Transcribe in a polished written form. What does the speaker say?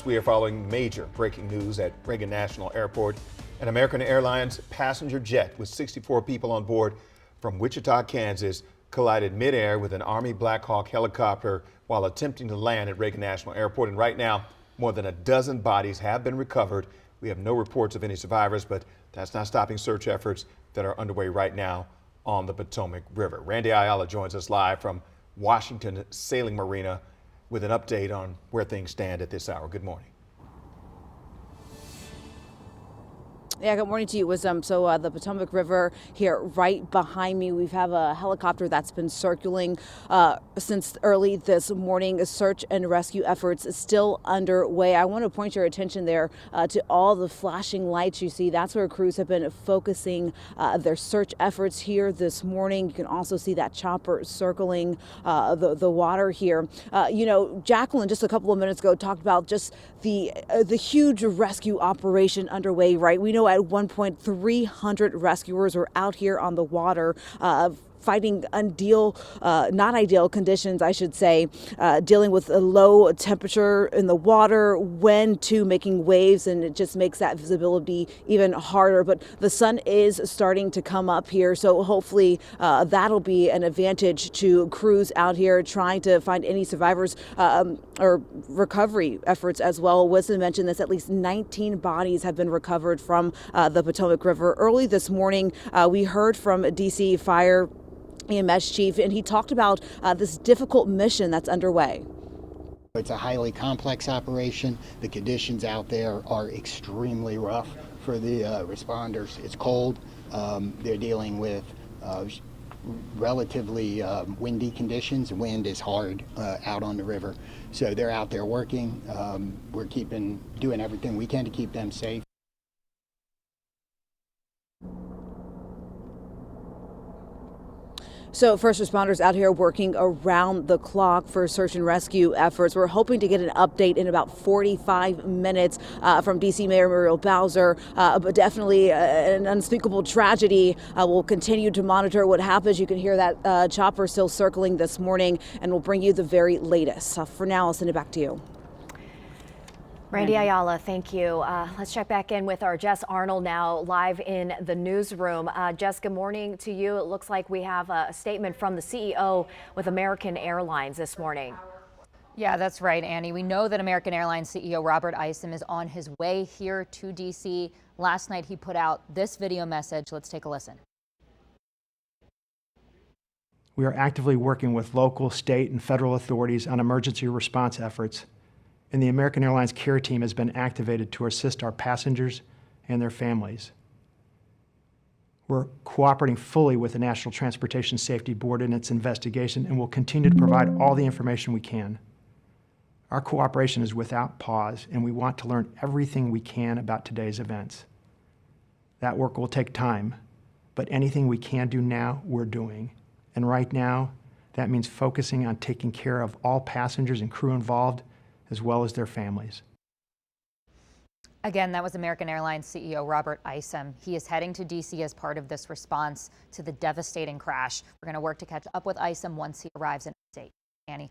We are following major breaking news at Reagan National Airport. An American Airlines passenger jet with 64 people on board from Wichita, Kansas, collided midair with an Army Black Hawk helicopter while attempting to land at Reagan National Airport. And right now, more than a dozen bodies have been recovered. We have no reports of any survivors, but that's not stopping search efforts that are underway right now on the Potomac River. Randy Ayala joins us live from Washington Sailing Marina with an update on where things stand at this hour. Good morning. Yeah, good morning to you, Wisdom. So the Potomac River here right behind me, we have a helicopter that's been circling since early this morning. Search and rescue efforts still underway. I want to point your attention there to all the flashing lights you see. That's where crews have been focusing their search efforts here this morning. You can also see that chopper circling the water here. Jacqueline just a couple of minutes ago talked about just the huge rescue operation underway, right? We know at one point 300 rescuers were out here on the water fighting not ideal conditions, I should say, dealing with a low temperature in the water, wind too, making waves, and it just makes that visibility even harder. But the sun is starting to come up here, so hopefully that'll be an advantage to crews out here trying to find any survivors or recovery efforts as well. Wisdom mentioned this, at least 19 bodies have been recovered from the Potomac River. Early this morning, we heard from DC Fire EMS chief, and he talked about this difficult mission that's underway. It's a highly complex operation. The conditions out there are extremely rough for the responders. It's cold. They're dealing with relatively windy conditions. Wind is hard out on the river. So they're out there working. We're doing everything we can to keep them safe. So first responders out here working around the clock for search and rescue efforts. We're hoping to get an update in about 45 minutes from DC Mayor Muriel Bowser, but definitely an unspeakable tragedy. We'll continue to monitor what happens. You can hear that chopper still circling this morning, and we'll bring you the very latest. For now, I'll send it back to you. Randy Ayala, thank you. Let's check back in with our Jess Arnold now, live in the newsroom. Jess, good morning to you. It looks like we have a statement from the CEO with American Airlines this morning. Yeah, that's right, Annie. We know that American Airlines CEO Robert Isom is on his way here to D.C. Last night, he put out this video message. Let's take a listen. We are actively working with local, state, and federal authorities on emergency response efforts, and the American Airlines care team has been activated to assist our passengers and their families. We're cooperating fully with the National Transportation Safety Board in its investigation and will continue to provide all the information we can. Our cooperation is without pause, and we want to learn everything we can about today's events. That work will take time, but anything we can do now, we're doing. And right now, that means focusing on taking care of all passengers and crew involved, as well as their families. Again, that was American Airlines CEO Robert Isom. He is heading to D.C. as part of this response to the devastating crash. We're going to work to catch up with Isom once he arrives in update. Annie.